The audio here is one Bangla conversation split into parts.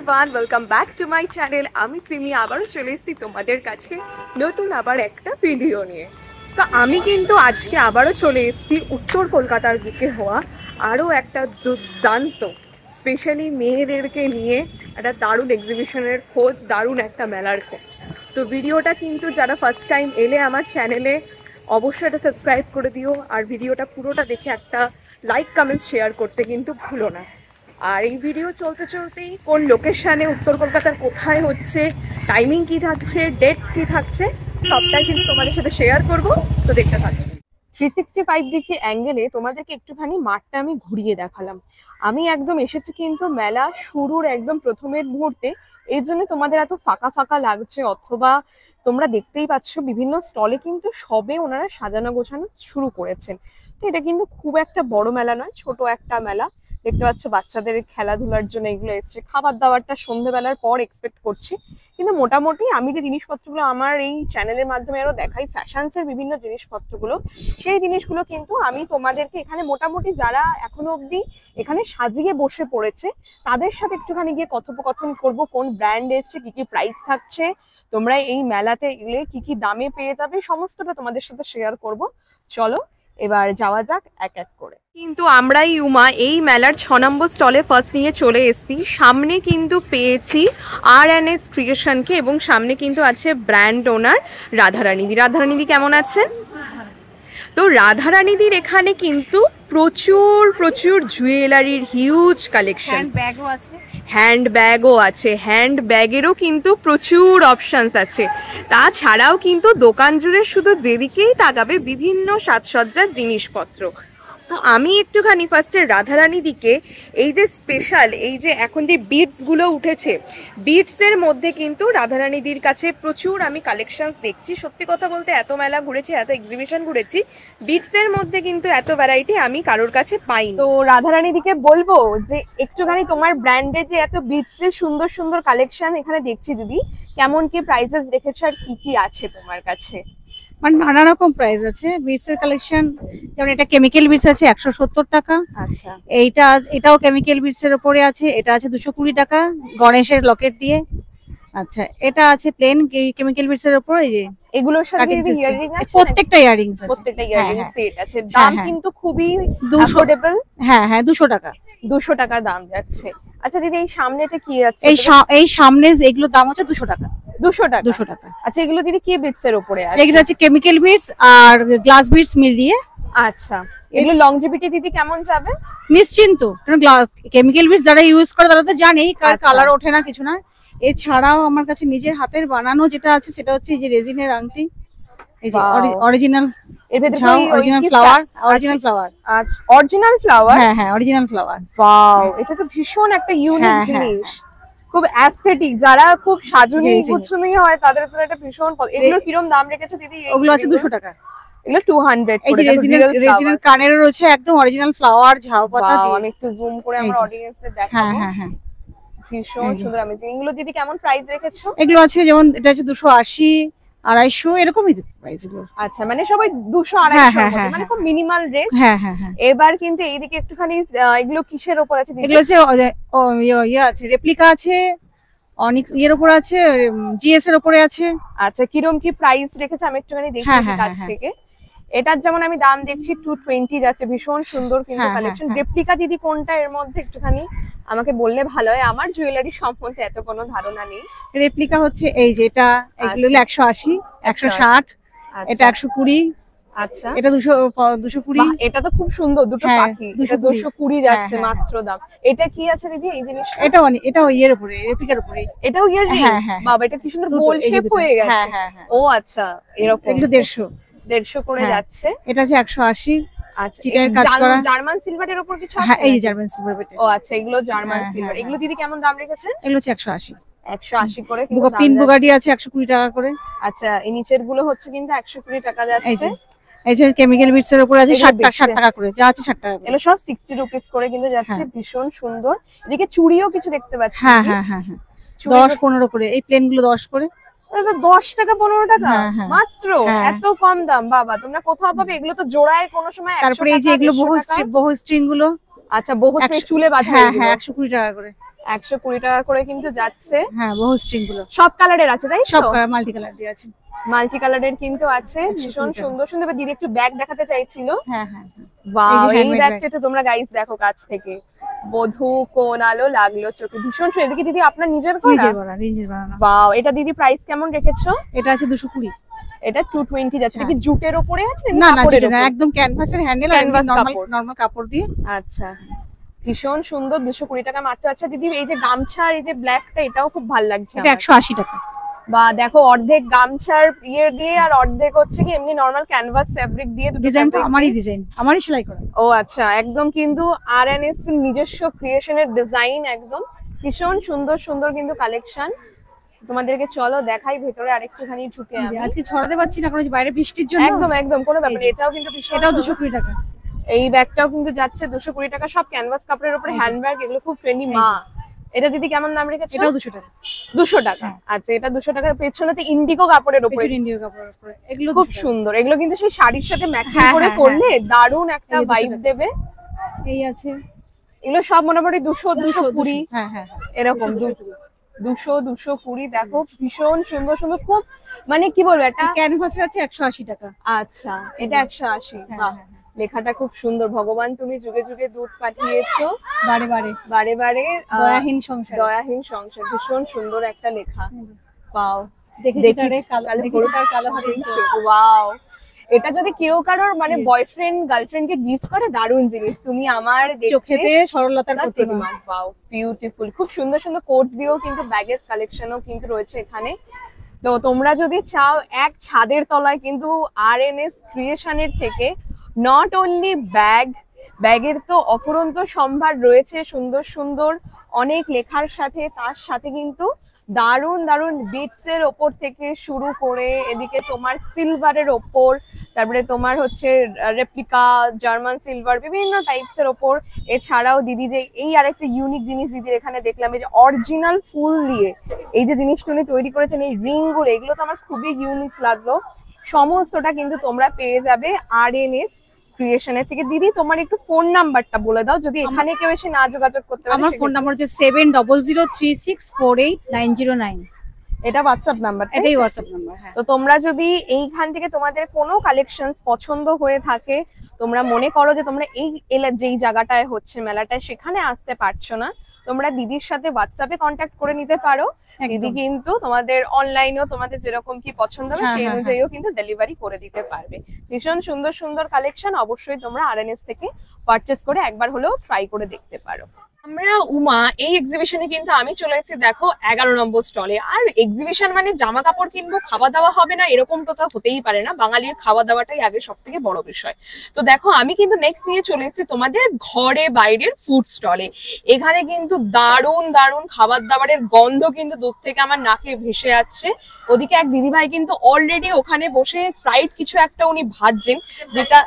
Everyone, welcome back to my channel. আমি সিমি আবারও চলে এসেছি তোমাদের কাছে নতুন আবার একটা ভিডিও নিয়ে। তো আমি কিন্তু আজকে আবারও চলে এসেছি উত্তর কলকাতার দিকে হওয়া আরও একটা দুর্দান্ত স্পেশালি মেয়েদেরকে নিয়ে একটা দারুণ এক্সিবিশনের খোঁজ, দারুণ একটা মেলার খোঁজ। তো ভিডিওটা কিন্তু যারা ফার্স্ট টাইম এলে আমার চ্যানেলে অবশ্যই এটা সাবস্ক্রাইব করে দিও, আর ভিডিওটা পুরোটা দেখে একটা লাইক কমেন্ট শেয়ার করতে কিন্তু ভুলো না। আর এই ভিডিও চলতে চলতেই কোন লোকেশানে উত্তর কলকাতার কোথায় হচ্ছে, টাইমিং কি থাকছে, ডেট কি থাকছে, সবটাই কিন্তু তোমাদের সাথে শেয়ার করব। তো দেখতে থাকো। 365 ডিগ্রি অ্যাঙ্গেলে তোমাদেরকে একটুখানি মাঠটা আমি ঘুরিয়ে দেখালাম। আমি একদম এসেছি কিন্তু মেলা শুরুর একদম প্রথমের মুহূর্তে, এই জন্য তোমাদের এত ফাঁকা ফাঁকা লাগছে, অথবা তোমরা দেখতেই পাচ্ছ বিভিন্ন স্টলে কিন্তু সবে ওনারা সাজানো গোছানো শুরু করেছেন। তো এটা কিন্তু খুব একটা বড় মেলা নয়, ছোট একটা মেলা। দেখতে পাচ্ছ বাচ্চাদের খেলাধুলার জন্য এগুলো এসছে। খাবার দাবারটা সন্ধ্যেবেলার পর এক্সপেক্ট করছি, কিন্তু মোটামুটি আমি যে জিনিসপত্রগুলো আমার এই চ্যানেলের মাধ্যমে আরো দেখাই, ফ্যাশনসের বিভিন্ন জিনিসপত্রগুলো, সেই জিনিসগুলো কিন্তু আমি তোমাদেরকে এখানে মোটামুটি যারা এখনো অবধি এখানে সাজিয়ে বসে পড়েছে তাদের সাথে একটুখানি গিয়ে কথোপকথন করব। কোন ব্র্যান্ড এসছে, কি কি প্রাইস থাকছে, তোমরা এই মেলাতে এলে কি কি দামে পেয়ে যাবে, সমস্তটা তোমাদের সাথে শেয়ার করব। চলো এবার যাওয়া যাক এক এক করে। কিন্তু আমরাই উমা এই মেলার 6 নম্বর স্টলে ফার্স্ট নিয়ে চলে এসেছি। সামনে কিন্তু পেয়েছি আর&এস ক্রিয়েশনকে, এবং সামনে কিন্তু আছে ব্র্যান্ড ওনার রাধারানীদি। রাধারানীদি কেমন আছেন? তো রাধারানীদির এখানে কিন্তু প্রচুর প্রচুর জুয়েলারির হিউজ কালেকশন, হ্যান্ড ব্যাগও আছে, হ্যান্ড ব্যাগেরও কিন্তু প্রচুর অপশানস আছে। তাছাড়াও কিন্তু দোকান জুড়ে শুধু যেদিকেই তাকাবে বিভিন্ন সাজসজ্জার জিনিসপত্র। তো আমি একটুখানি ফার্স্টে রাধারানীদিকে এই যে স্পেশাল এই যে এখন যে বিটসগুলো উঠেছে, বিটসের মধ্যে কিন্তু রাধারানীদির কাছে প্রচুর আমি কালেকশন দেখছি। সত্যি কথা বলতে এত মেলা ঘুরেছি, এত এক্সিবিশন ঘুরেছি, বিটসের মধ্যে কিন্তু এত ভ্যারাইটি আমি কারোর কাছে পাই। তো রাধারানীদিকে বলবো যে একটুখানি তোমার ব্র্যান্ডের যে এত বিটসের সুন্দর সুন্দর কালেকশন এখানে দেখছি দিদি, কেমন কি প্রাইসেস রেখেছো আর কি কি আছে তোমার কাছে? মানে নানা রকম প্রাইস আছে বিটস এর কালেকশন। যেমন এটা কেমিক্যাল বিটস আছে 170 টাকা। আচ্ছা, এটাও কেমিক্যাল বিটস এর উপরে আছে, এটা আছে 220 টাকা গণেশের লকেট দিয়ে। আচ্ছা, এটা আছে প্লেন কেমিক্যাল বিটস এর উপর। এই যে এগুলোর সাথে ইয়ারিং আছে, প্রত্যেকটা ইয়ারিং আছে, প্রত্যেকটা ইয়ারিং সেট আছে। দাম কিন্তু খুবই অ্যাফোর্ডেবল। হ্যাঁ হ্যাঁ 200 টাকা, 200 টাকা দাম যাচ্ছে। আচ্ছা দিদি, এই সামনেটা কি আছে? এই সামনে এগুলো দাম হচ্ছে 200 টাকা। 200 টাকা, 200 টাকা। আচ্ছা, এগুলো দিদি কি বিটস এর উপরে আছে? এগুলো আছে কেমিক্যাল বিটস আর গ্লাস বিটস মিলিয়ে। আচ্ছা, এগুলো লংজিভিটি দিদি কেমন যাবে? নিশ্চিন্ত, কারণ কেমিক্যাল বিটস যারা ইউজ করে তারা তো জানেই কালার ওঠে না, কিছু না। এছাড়াও আমার কাছে নিজের হাতের বানানো যেটা আছে সেটা হচ্ছে এই যে রেজিনের আংটি, এই যে অরিজিনাল, এর ভেতরে অরিজিনাল ফ্লাওয়ার, অরিজিনাল ফ্লাওয়ার। আচ্ছা, অরিজিনাল ফ্লাওয়ার। হ্যাঁ হ্যাঁ অরিজিনাল ফ্লাওয়ার। ওয়াও, এটা তো ভীষণ একটা ইউনিক জিনিস, খুব অ্যাস্থেটিক। যারা খুব সাজুনি গুছুনি হয় তাদের জন্য এটা ভীষণ। এগুলোর কিরকম দাম রেখেছো দিদি? ওগুলো আছে 200 টাকা। এগুলো 200 এই যে রেজিনের কানের রয়েছে একদম অরিজিনাল ফ্লাওয়ার ঝাউ পাতা দিয়ে। আমি একটু জুম করে আমার অডিয়েন্সদের দেখাবো। হ্যাঁ হ্যাঁ হ্যাঁ ভীষণ সুন্দর। আমি এগুলো দিদি কেমন প্রাইস রেখেছো? এগুলো আছে যেমন এটা আছে 280, 250 এরকমই প্রাইস এগুলো। আচ্ছা, মানে সবাই 200 250 মানে খুব মিনিমাল রেট। হ্যাঁ হ্যাঁ হ্যাঁ। এবার কিন্তু এইদিকে একটুখানি এগুলো কিসের উপর আছে দিদি? এগুলো আছে ইয়ে আছে, রেপ্লিকা আছে, অনিক্স এর উপর আছে, জিএস এর উপরে আছে। আচ্ছা, কিরকম কি প্রাইস রেখেছো আমি একটুখানি দেখি কাছ থেকে। এটার যেমন আমি দাম দেখছি 220 যাচ্ছে। ভীষণ সুন্দর কিন্তু কালেকশন। রেপ্লিকা দিদি কোনটা এর মধ্যে একটুখানি আমাকে বললে ভালো হয়, আমার জুয়েলারি সম্বন্ধে এত কোনো ধারণা নেই। রেপ্লিকা হচ্ছে এই যে এটা, এগুলো 180, 160, এটা 120। আচ্ছা, এটা 220। এটা তো খুব সুন্দর, দুটো পাখি। 220 যাচ্ছে মাত্র দাম। এটা কি আছে দিদি এই জিনিসটা? এটা ইয়ের উপরে, রেপ্লিকার উপরে। এটাও ইয়ার রিং? বাবা, এটা কি সুন্দর গোল শেপ হয়ে গেছে। হ্যাঁ হ্যাঁ হ্যাঁ। ও আচ্ছা, এরকম। এগুলো 150 করে যাচ্ছে। এটা আছে 180। আচ্ছা, চিটার কাজ করা জার্মান সিলভারের উপর কিছু আছে? হ্যাঁ, এই জার্মান সিলভার বেটে। ও আচ্ছা, এগুলো জার্মান সিলভার। এগুলো দিদি কেমন দাম রেখেছেন? এগুলো হচ্ছে 180। 180 করে। পিন বুগাটি আছে 120 টাকা করে। আচ্ছা, এই নিচের গুলো হচ্ছে কিন্তু 120 টাকা যাচ্ছে। এই যে কেমিক্যাল বিটস এর উপর আছে 60 টাকা করে, যা আছে 60 টাকা। এগুলো সব 60 রুপিস করে কিন্তু যাচ্ছে। ভীষণ সুন্দর। এদিকে চুড়িও কিছু দেখতে পাচ্ছি। হ্যাঁ হ্যাঁ হ্যাঁ হ্যাঁ 10-15 করে। এই প্লেন গুলো 10 করে। এটা 10 টাকা 15 টাকা মাত্র। এত কম দাম বাবা, তোমরা কোথাও পাবে? এগুলো তো জোড়ায় কোনো সময় 100 টাকা। তারপরে এই যে এগুলো বহু স্ট্রিং গুলো। আচ্ছা, বহু স্ট্রিং চুলে বাঁধা। হ্যাঁ হ্যাঁ 120 টাকা করে। 120 টাকা করে কিন্তু যাচ্ছে। হ্যাঁ বহু স্ট্রিং গুলো সব কালারের আছে তাই সব তো? মাল্টি কালার দিয়ে আছে। মাল্টি কালারের কিন্তু আছে, 120 ভীষণ টাকা। সুন্দর সুন্দর। এবার দিদি একটু ব্যাগ দেখাতে চাইছিল। হ্যাঁ হ্যাঁ ওয়াও, এই handmade ব্যাগটা তো তোমরা গাইস দেখো কাছ থেকে, বধূ কোন আলো লাগলো চোখে, ভীষণ সুন্দর। এটা কি দিদি আপনার নিজের করা? নিজের বানানো। ওয়াও, এটা দিদি প্রাইস কেমন রেখেছো? এটা আছে 220। এটা 220 যাচ্ছে। এটা কি জুটের উপরে আছে না না কাপড়ের জুটের না, উপরে? একদম ক্যানভাসের হ্যান্ডেল আর নরমাল কাপড় দিয়ে। আচ্ছা, ভীষণ সুন্দর, 220 টাকা মাত্র। আচ্ছা দিদি, এই যে গামছার এই যে ব্ল্যাকটা, এটাও খুব ভালো লাগছে। এটা 180 টাকা। বা দেখো, অর্ধেক গামছার ইয়ে দিয়ে আর অর্ধেক হচ্ছে কি এমনি নরমাল ক্যানভাস ফ্যাব্রিক দিয়ে। ডিজাইনটা আমারই সেলাই করা। ও আচ্ছা, একদম কিন্তু আরএনএস নিজস্ব ক্রিয়েশনের ডিজাইন, একদম ভীষণ সুন্দর সুন্দর কিন্তু কালেকশন। তোমাদেরকে চলো দেখাই ভেতরে আরেকটুখানি ঢুকে। আজকে ছড়াতে পারছি না কারণ বাইরে বৃষ্টির জন্য। একদম একদম কোনো ব্যাপার। এটাও কিন্তু এটাও 220 টাকা। এই ব্যাগটাও কিন্তু যাচ্ছে 220 টাকা। সব ক্যানভাস কাপড়ের উপরে হ্যান্ড ব্যাগ, এগুলো খুব ট্রেন্ডি। মা, এটা দিদি কেমন দাম রেখেছো? এটাও 200 টাকা। 200 টাকা। আচ্ছা, এটা 200 টাকার। পেছনেতে ইন্ডিগো কাপড়ের উপরে, ইন্ডিগো কাপড়ের উপরে, এগুলো খুব সুন্দর। এগুলো কিন্তু সেই শাড়ির সাথে ম্যাচিং করে পরলে দারুণ একটা ভাইব দেবে। এই আছে, এগুলো সব মোটামুটি 200-220। হ্যাঁ হ্যাঁ এরকম 200-220। দেখো ভীষণ সুন্দর সুন্দর, খুব মানে কি বলবো, এটা ক্যানভাসের আছে 180 টাকা। আচ্ছা, এটা 180। বাহ, লেখাটা খুব সুন্দর। ভগবান তুমি যুগে যুগে দুধ পাঠিয়েছো বারে বারে বারে বারে, দয়াহীন সংসার, দয়াহীন সংসার। ভীষণ সুন্দর একটা লেখা। পাও দেখেছি তার কালো হরিণ। ওয়াও, এটা যদি কেউ কারোর মানে বয়ফ্রেন্ড গার্লফ্রেন্ডকে গিফট করে, দারুণ জিনিস। তুমি আমার চোখেতে সরলতার প্রতিমা। Wow, beautiful. খুব সুন্দর সুন্দর কোটস দিয়েও কিন্তু ব্যাগেজ কালেকশনও কিন্তু রয়েছে এখানে। তো তোমরা যদি চাও এক ছাদের তলায় কিন্তু আরএনএস ক্রিয়েশনের থেকে নট অনলি ব্যাগের তো অফুরন্ত সম্ভার রয়েছে, সুন্দর সুন্দর অনেক লেখার সাথে। তার সাথে কিন্তু দারুণ দারুণ বিটস এর ওপর থেকে শুরু করে এদিকে তোমার সিলভারের ওপর, তারপরে তোমার হচ্ছে রেপ্লিকা, জার্মান সিলভার, বিভিন্ন টাইপস এর ওপর। এছাড়াও দিদি যে এই আরেকটা ইউনিক জিনিস দিদি এখানে দেখলাম, এই যে অরিজিনাল ফুল দিয়ে এই যে জিনিসটা উনি তৈরি করেছেন, এই রিং গুলো, এগুলো তো আমার খুবই ইউনিক লাগলো। সমস্তটা কিন্তু তোমরা পেয়ে যাবে আরএনএস ক্রিয়েশনের থেকে। দিদি তোমার একটু ফোন নাম্বারটা বলে দাও, যদি এখানে কেউ এসে না যোগাযোগ করতে পারে। আমার ফোন নাম্বার হচ্ছে 7003648909। এটা হোয়াটসঅ্যাপ নাম্বার? এটাই হোয়াটসঅ্যাপ নাম্বার। হ্যাঁ, তো তোমরা যদি এইখান থেকে তোমাদের কোনো কালেকশন পছন্দ হয়ে থাকে, তোমরা মনে করো যে তোমরা এই যেই জায়গাটায় হচ্ছে মেলাটায় সেখানে আসতে পারছো না, তোমরা দিদির সাথে হোয়াটসঅ্যাপে কন্ট্যাক্ট করে নিতে পারো। দিদি কিন্তু তোমাদের অনলাইনেও তোমাদের যেরকম কি পছন্দ হবে সেই অনুযায়ীও কিন্তু ডেলিভারি করে দিতে পারবে। ভীষণ সুন্দর সুন্দর কালেকশন, অবশ্যই তোমরা আরএনএস থেকে পারচেস করে একবার হলেও ট্রাই করে দেখতে পারো। আমরা উমা এই এক্সিবিশনে কিন্তু আমি চলে এসেছি দেখো 11 নম্বর স্টলে। আর এক্সিবিশন মানে জামা কাপড় কিনবো, খাওয়া দাওয়া হবে না, এরকম তো হতেই পারে না। বাঙালির খাওয়া দাওয়াটাই আগে সব থেকে বড় বিষয়। তো দেখো আমি কিন্তু নেক্সট নিয়ে চলে এসেছি তোমাদের ঘরে বাইরের ফুড স্টলে। এখানে কিন্তু দারুণ দারুণ খাবার দাবারের গন্ধ কিন্তু দূর থেকে আমার নাকে ভেসে আসছে। ওদিকে এক দিদিভাই কিন্তু অলরেডি ওখানে বসে ফ্রাইড কিছু একটা উনি ভাজছেন, যেটা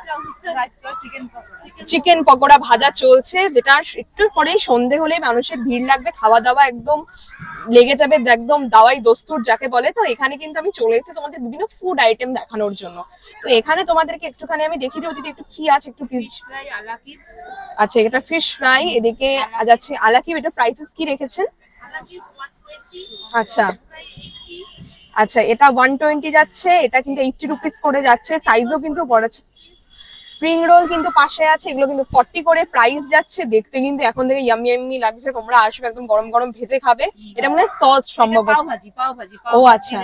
চিকেন পকোড়া ভাজা চলছে, যেটা একটু পরেই সন্ধে হলে মানুষের ভিড় লাগবে, খাওয়া দাওয়া একদম লেগে যাবে, একদম দাওয়াই দস্তুর যাকে বলে। তো এখানে কিন্তু আমি চলে এসেছি তোমাদের বিভিন্ন ফুড আইটেম দেখানোর জন্য। তো এখানে তোমাদেরকে একটুখানি আমি দেখিয়ে দিই, একটু কি আছে একটু ফিশ ফ্রাই, আলাকিব। আচ্ছা, এটা ফিশ ফ্রাই, এদিকে যাচ্ছে আলাকিব। এটা প্রাইসেস কি রেখেছেন? আচ্ছা আচ্ছা, এটা 120 যাচ্ছে, এটা কিন্তু 80 রুপিস করে যাচ্ছে। সাইজও কিন্তু বড় আছে। স্প্রিং রোল কিন্তু পাশে আছে, এগুলো কিন্তু 40 করে প্রাইস যাচ্ছে। দেখতে কিন্তু এখন থেকে ইয়ামি ইয়ামি লাগছে, তোমরা আসবে একদম গরম গরম ভেজে খাবে। এটা মানে সস সম্ভব। ও আচ্ছা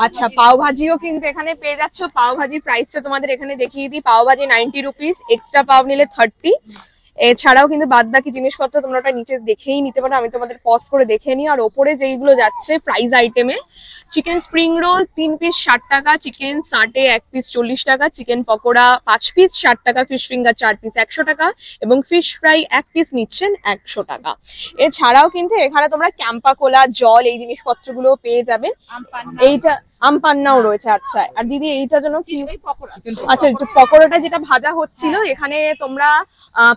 আচ্ছা, পাও ভাজিও কিন্তু এখানে পেয়ে যাচ্ছ। পাও ভাজি প্রাইসটা তোমাদের এখানে দেখিয়ে দিই। পাও ভাজি 90 রুপিস, এক্সট্রা পাও নিলে 30। এছাড়াও কিন্তু বাদ বাকি জিনিসপত্র তোমরা ওটা নিচে দেখেই নিতে পারো, আমি তোমাদের পজ করে দেখে নিই। আর ওপরে যেইগুলো যাচ্ছে প্রাইস আইটেমে, চিকেন স্প্রিং রোল 3 পিস 60 টাকা, চিকেন সাটে 1 পিস 40 টাকা, চিকেন পকোড়া 5 পিস 60 টাকা, ফিশ ফিঙ্গার 4 পিস 100 টাকা এবং ফিশ ফ্রাই 1 পিস নিচ্ছেন 100 টাকা। এছাড়াও কিন্তু এখানে তোমরা ক্যাম্পা কোলা, জল, এই জিনিসপত্রগুলো পেয়ে যাবে। এইটা আম পান্নাও রয়েছে। আচ্ছা, আর দিদি এইটা জন্য কি? আচ্ছা, পকোড়াটা যেটা ভাজা হচ্ছিল, এখানে তোমরা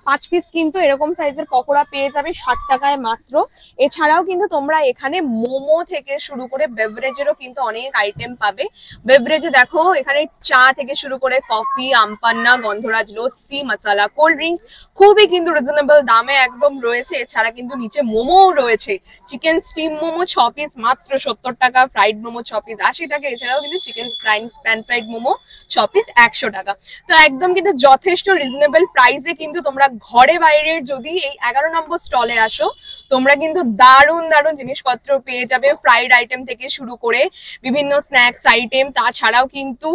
5 পিস কিন্তু এরকম সাইজের পকোড়া পেয়ে যাবে 60 টাকায় মাত্র। এছাড়াও কিন্তু তোমরা এখানে মোমো থেকে শুরু করে বেভারেজেরও কিন্তু অনেক আইটেম পাবে। বেভারেজে দেখো এখানে চা থেকে শুরু করে কফি, আমপান্না, গন্ধরাজ লস্যি, মশলা কোল্ড ড্রিঙ্কস খুবই কিন্তু রিজনেবল দামে একদম রয়েছে। এছাড়া কিন্তু নিচে মোমোও রয়েছে, চিকেন স্টিম মোমো 6 পিস মাত্র 70 টাকা, ফ্রাইড মোমো 6 পিস 80 টাকা। এছাড়াও কিন্তু chicken pan fried momo 6 piece 100 টাকা। তো একদম কিন্তু যথেষ্ট রিজনেবল প্রাইসে কিন্তু তোমরা ঘরে বাইরের যদি এই 11 নম্বর স্টলে আসো, তোমরা কিন্তু দারুণ দারুণ জিনিসপত্র পেয়ে যাবে, ফ্রাইড আইটেম থেকে শুরু করে বিভিন্ন স্ন্যাক্স আইটেম। তাছাড়াও কিন্তু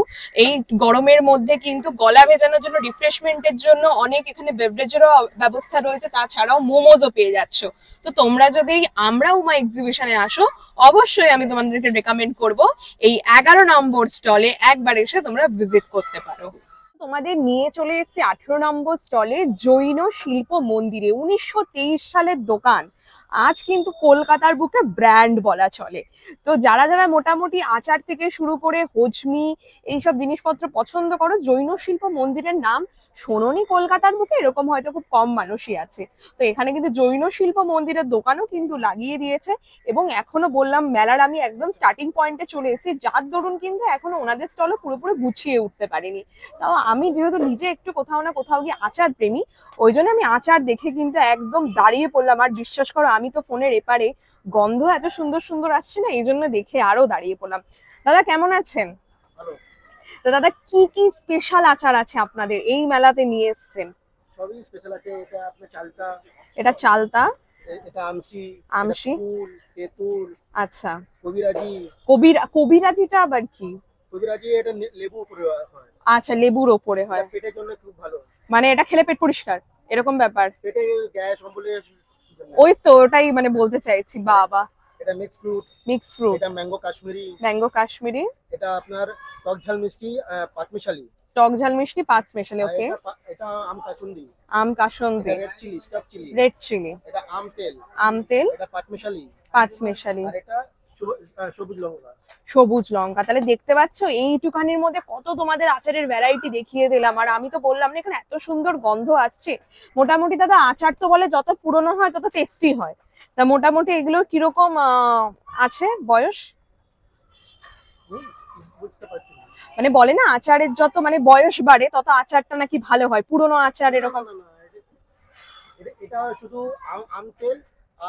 এই গরমের মধ্যে কিন্তু গলা ভেজানোর জন্য, রিফ্রেশমেন্টের জন্য অনেক এখানে বেভারেজেরও ব্যবস্থা রয়েছে। তাছাড়াও মোমোজও পেয়ে যাচ্ছ। তো তোমরা যদি আমরা উমা এক্সিবিশনে আসো, অবশ্যই আমি তোমাদেরকে রেকমেন্ড করব এই 11 নম্বর স্টলে একবার এসে তোমরা ভিজিট করতে পারো। তোমাদের নিয়ে চলে এসেছি 18 নম্বর স্টলে, জৈন শিল্প মন্দিরে। 1923 সালের দোকান, আজ কিন্তু কলকাতার বুকে ব্র্যান্ড বলা চলে। তো যারা যারা মোটামুটি আচার থেকে শুরু করে হজমি এইসব জিনিসপত্র পছন্দ করো, জৈন শিল্প মন্দিরের নাম শোনোনি কলকাতার বুকে এরকম হয়তো খুব কম মানুষই আছে। তো এখানে কিন্তু জৈন শিল্প মন্দিরের দোকানও কিন্তু লাগিয়ে দিয়েছে। এবং এখনো বললাম মেলার আমি একদম স্টার্টিং পয়েন্টে চলে এসেছি, যার দরুন কিন্তু এখনো ওনাদের স্টলও পুরোপুরি গুছিয়ে উঠতে পারিনি। তাও আমি যেহেতু নিজে একটু কোথাও না কোথাও গিয়ে আচার প্রেমী, ওই জন্য আমি আচার দেখে কিন্তু একদম দাঁড়িয়ে পড়লাম। আর বিশ্বাস করো, আমি তো ফোনের এপারে, গন্ধ এত সুন্দর সুন্দর আসছে না, এই জন্য দেখে আরো দাঁড়িয়ে পড়লাম। দাদা কেমন আছেন? তো দাদা কি কি স্পেশাল আচার আছে আপনাদের এই মেলাতে নিয়ে এসেছেন? সবই স্পেশাল আছে। এটা আপনার চালতা, এটা চালতা, এটা আমসি, আমসি, কুল, তেঁতুল, আচ্ছা, কবিরাজি। কবিরাজিটা আবার কি? কবিরাজি এটা লেবু উপরে হয়। আচ্ছা, লেবুর ওপরে হয়। এটা পেটের জন্য খুব ভালো। মানে এটা খেলে পেট পরিষ্কার এরকম ব্যাপার? পেটে গ্যাস অম্বলে। ওই তো ওটাই মানে বলতে চাইছি। বাবা, এটা মিক্স ফ্রুট। Mix fruit. এটা ম্যাঙ্গো কাশ্মীরি। ম্যাঙ্গো কাশ্মীরি। এটা আপনার টক ঝাল মিষ্টি পাঁচমিশালি। টক ঝাল মিষ্টি 5 স্পেশালি। ওকে। এটা আম কাসুন্দি। আম কাসুন্দি। Red chilli, stuff chilli. Red chilli. এটা আম তেল। আম তেল। এটা পাঁচমিশালি। 5 স্পেশালি। আর এটা সবুজ লঙ্কা। সবুজ লঙ্কা। তাহলে দেখতে পাচ্ছ এইটুকানির মধ্যে কত তোমাদের আচারের ভ্যারাইটি দেখিয়ে দিলাম। আর আমি তো বললাম না এখানে এত সুন্দর গন্ধ আসছে। মোটামুটি দাদা আচার তো বলে যত পুরনো হয় তত টেস্টি হয়। তা মোটামুটি এগুলো কিরকম আছে বয়স? বুঝতে পারছি না। মানে বলে না আচারের যত মানে বয়স বাড়ে তত আচারটা নাকি ভালো হয়, পুরনো আচার এরকম? এটা শুধু আম তেল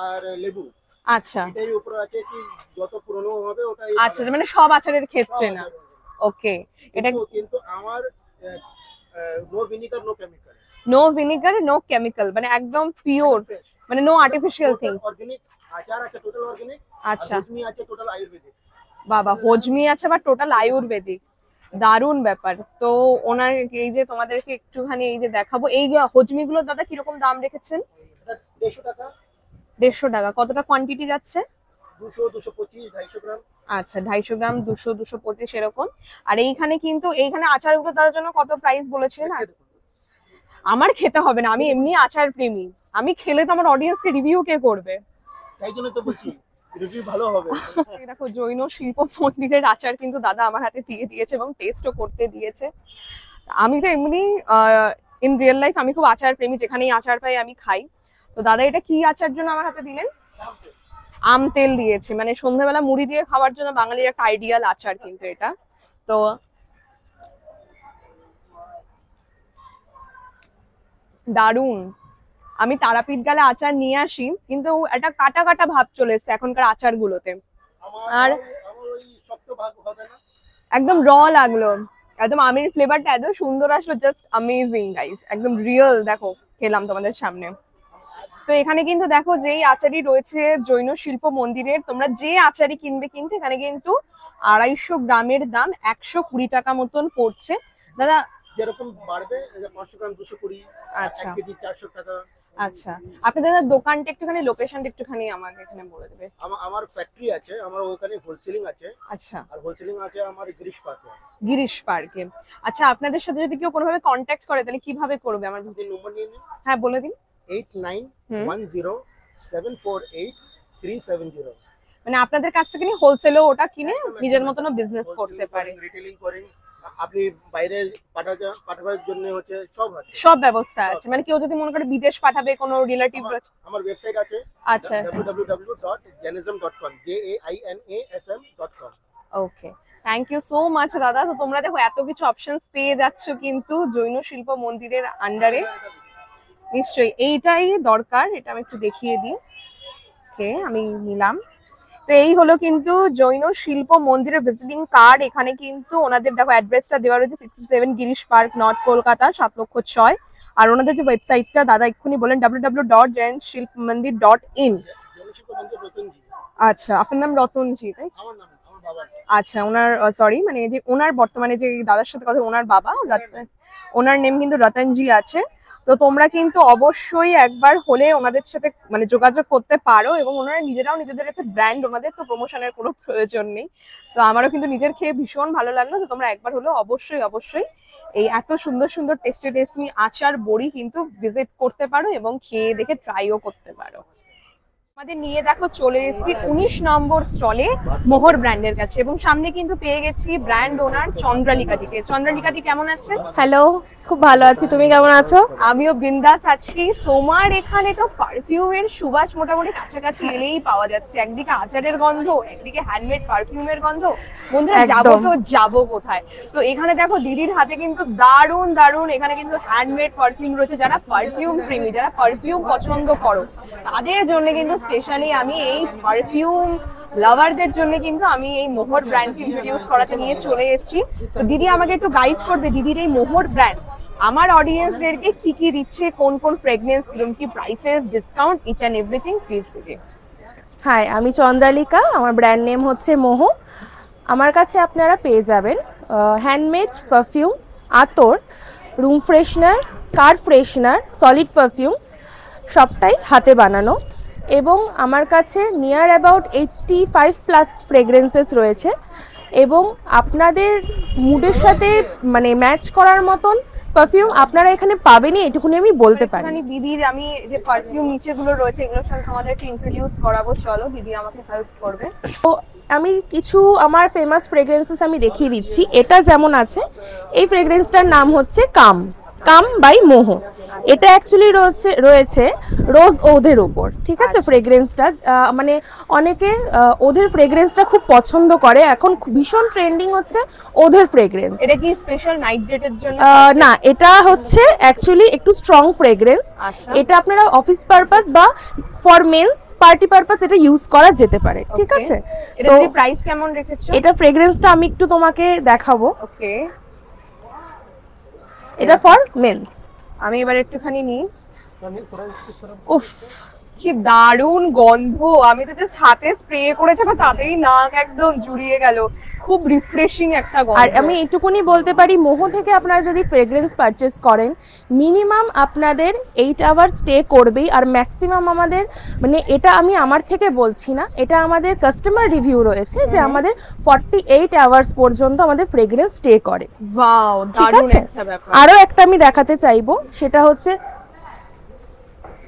আর লেবু। আচ্ছা, এটাই উপরে আছে কি যত পুরনো হবে ওটাই। আচ্ছা, মানে সব আচারের ক্ষেত্রে না। ওকে। এটা কিন্তু আমার no vinegar no chemical. No vinegar no chemical, মানে একদম পিওর, মানে নো আর্টিফিশিয়াল থিংস। অর্গানিক আচার আছে, টোটাল অর্গানিক। আচ্ছা, হজমি আছে টোটাল আয়ুর্বেদিক। বাবা, হজমি আছে বা টোটাল আয়ুর্বেদিক, দারুণ ব্যাপার। তো ওনার এই যে তোমাদেরকে একটুখানি এই যে দেখাবো, এই হজমি গুলো দাদা কিরকম দাম রেখেছেন? এটা 150 টাকা। 150 টাকা। কতটা কোয়ান্টিটি যাচ্ছে? 200, 225, 250 গ্রাম। আচ্ছা, 250 গ্রাম, 200, 225 এরকম। আর এইখানে কিন্তু এইখানে আচারগুলো তার জন্য কত প্রাইস বলেছিলেন? আমার খেতে হবে না, আমি এমনি আচার প্রেমী, আমি খেলে তো আমার অডিয়েন্সকে রিভিউ কে করবে? তাই জন্য তো বলছি রিভিউ ভালো হবে। এই দেখো জৈন শিল্প মন্দিরের আচার কিন্তু দাদা আমার হাতে দিয়ে দিয়েছে এবং টেস্টও করতে দিয়েছে। আমি তো এমনি ইন রিয়েল লাইফ আমি খুব আচার প্রেমী, যেখানেই আচার পাই আমি খাই। তো দাদা এটা কি আচার জন্য আমার হাতে দিলেন? আম তেল দিয়েছে, মানে সন্ধ্যাবেলা মুড়ি দিয়ে খাওয়ার জন্য বাঙালির একটা আইডিয়াল আচার কিন্তু এটা। তো দারুণ। আমি তারাপীঠ গেলে আচার নিয়ে আসি, কিন্তু একটা কাটা কাটা ভাব চলে এসছে এখনকার আচার গুলোতে। আর আমার ওই শক্ত ভাগ হবে না, একদম র লাগলো, একদম আমের ফ্লেভারটা এত সুন্দর আসলো, জাস্ট অ্যামেজিং গাইস, একদম রিয়েল। দেখো খেলাম তোমাদের সামনে। তো এখানে কিন্তু দেখো যেই আচারই রয়েছে জৈন শিল্প মন্দিরের, তোমরা যে আচারই কিনবে কিন্তু এখানে কিন্তু 250 গ্রামের দাম 120 টাকা মতন পড়ছে। দাদা যেরকম বাড়বে 500 গ্রাম 220। আচ্ছা, 1 কেজি 400 টাকা। আচ্ছা, আপনাদের দোকানটা একটুখানি লোকেশনটা একটুখানি আমাকে এখানে বলে দেবে। আমার ফ্যাক্টরি আছে, আমার ওখানে হোলসেলিং আছে। আচ্ছা, আর হোলসেলিং আছে আমার গিরিশ পার্কে। গিরিশ পার্কে। আচ্ছা, আপনাদের সাথে যদি কেউ কোনোভাবে কন্ট্যাক্ট করে তাহলে কিভাবে করবে? আমার যদি নম্বর নিয়ে নিন। হ্যাঁ বলে দিন। 8910748370। মানে আপনাদের কাছ থেকে হোলসেলও ওটা কিনে নিজের মতনও বিজনেস করতে পারে। রিটেলিং করেন, আপনি বাইরে পাঠাবার জন্য হচ্ছে সব আছে, সব ব্যবস্থা আছে। মানে কেউ যদি মনে করে বিদেশ পাঠাবে, কোনো রিলেটিভ আছে? আমার ওয়েবসাইট আছে, আচ্ছা, www.janism.com, jainasm.com। Okay, thank you so much দাদা। তো তোমরা দেখো এত কিছু অপশনস পেয়ে যাচ্ছ কিন্তু জৈন শিল্প মন্দিরের আন্ডারে। নিশ্চয়ই এইটাই দরকার, এটা আমি একটু দেখিয়ে দিই। ওকে, আমি নিলাম। তো এই হলো কিন্তু জৈন শিল্প মন্দিরের ভিজিটিং কার্ড। এখানে কিন্তু ওনাদের দেখো অ্যাড্রেসটা দেওয়া রয়েছে 67 গিরিশ পার্ক, নর্থ কলকাতা 7,06,000। আর ওনাদের যে ওয়েবসাইটটা দাদা এক্ষুনি বলেন www.jainshilpmandir.in। আচ্ছা, আপনার নাম রতনজি, তাই? আমার নাম, আমার বাবা। আচ্ছা, ওনার সরি, মানে যে ওনার বর্তমানে যে দাদার সাথে কথা, ওনার বাবা, ওনার নেম কিন্তু রতনজি আছে। তো তোমরা কিন্তু অবশ্যই একবার হলে ওনাদের সাথে মানে যোগাযোগ করতে পারো, এবং ওনারা নিজেরাও নিজেদের একটা ব্র্যান্ড, ওনাদের তো প্রমোশনের কোনো প্রয়োজন নেই। তো আমারও কিন্তু নিজের খেয়ে ভীষণ ভালো লাগলো। তো তোমরা একবার হলেও অবশ্যই অবশ্যই এই এত সুন্দর সুন্দর টেস্টি আচার বড়ি কিন্তু ভিজিট করতে পারো এবং খেয়ে দেখে ট্রাইও করতে পারো। আমাদের নিয়ে দেখো চলে এসেছি 19 নম্বর স্টলে মোহর ব্র্যান্ডের কাছে, এবং সামনে কিন্তু পেয়ে গেছি ব্র্যান্ড ওনার চন্দ্রালিকাদিকে। চন্দ্রালিকাদি কেমন আছে? হ্যালো, খুব ভালো আছি, তুমি কেমন আছো? আমিও বিন্দাস আছি। তোমার এখানে তো পারফিউমের সুবাস মোটামুটি কাছাকাছি এলেই পাওয়া যাচ্ছে। একদিকে আচারের গন্ধ, একদিকে হ্যান্ডমেড পারফিউমের গন্ধ। বন্ধুরা যাবো তো যাবো কোথায়? তো এখানে দেখো দিদির হাতে কিন্তু দারুণ দারুণ এখানে কিন্তু হ্যান্ডমেড পারফিউম রয়েছে। যারা পারফিউম প্রেমী, যারা পারফিউম পছন্দ করো, তাদের জন্য কিন্তু স্পেশালি আমি এই পারফিউম লাভারদের জন্য কিন্তু আমি এই মোহর ব্র্যান্ড ইন্ট্রোডিউস করাতে নিয়ে চলে এসেছি। তো দিদি আমাকে একটু গাইড করবে, দিদির এই মোহর ব্র্যান্ড আমার অডিয়েন্সদেরকে কি কি দিচ্ছে, কোন কোন ফ্রেগনেন্স, কিরকম কি prices, discount, each and everything please দিদি। হাই, আমি চন্দ্রালিকা, আমার ব্র্যান্ড নেম হচ্ছে মোহ। আমার কাছে আপনারা পেয়ে যাবেন হ্যান্ডমেড পারফিউমস, আতর, রুম ফ্রেশনার, কার ফ্রেশনার, সলিড পারফিউমস, সবটাই হাতে বানানো। এবং আমার কাছে নিয়ার অ্যাবাউট 85+ ফ্রেগরেন্সেস রয়েছে, এবং আপনাদের মুডের সাথে মানে ম্যাচ করার মতন পারফিউম আপনারা এখানে পাবেনই, এটুকুনি আমি বলতে পারি। মানে দিদির আমি যে পারফিউম নিচেগুলো রয়েছে এগুলোর সাথে আমাদেরকে ইন্ট্রোডিউস করাবো, চলো দিদি আমাকে হেল্প করবে। তো আমি কিছু আমার ফেমাস ফ্রেগরেন্সেস আমি দেখিয়ে দিচ্ছি। এটা যেমন আছে, এই ফ্রেগরেন্সটার নাম হচ্ছে কাম বাই মোহ। এটা অ্যাকচুয়ালি রয়েছে রোজ ওধের উপর, ঠিক আছে? ফ্রেগরেন্সটা মানে অনেকে ওধের ফ্রেগরেন্সটা খুব পছন্দ করে, এখন ভীষণ ট্রেন্ডিং হচ্ছে ওধের ফ্রেগরেন্স। এটা কি স্পেশাল নাইট ডেটের জন্য? না, এটা হচ্ছে অ্যাকচুয়ালি একটু স্ট্রং ফ্রেগরেন্স। এটা আপনারা অফিস পারপাস বা ফর মেন্স পার্টি পারপাস এটা ইউজ করা যেতে পারে, ঠিক আছে? তো প্রাইস কেমন রেখেছো? এটা ফ্রেগরেন্সটা আমি একটু তোমাকে দেখাবো। ওকে, এটা ফর মেন্স। আমি এবার একটুখানি নিই। উফ, কি দারুণ গন্ধ! আমি তো জাস্ট হাতে স্প্রে করেছি বা তাতেই নাক একদম জুড়িয়ে গেল। খুব রিফ্রেশিং একটা গন্ধ। আর আমি এইটুকুনি বলতে পারি, মোহ থেকে আপনারা যদি ফ্রেগরেন্স পারচেস করেন, মিনিমাম আপনাদের 8 আওয়ার্স স্টে করবেই। আর ম্যাক্সিমাম আমাদের মানে এটা আমি আমার থেকে বলছি না, এটা আমাদের কাস্টমার রিভিউ রয়েছে যে আমাদের 48 আওয়ার্স পর্যন্ত আমাদের ফ্রেগরেন্স স্টে করে। ওয়াও, ঠিক দারুণ আছে? একটা ব্যাপার। আরো একটা আমি দেখাতে চাইবো, সেটা হচ্ছে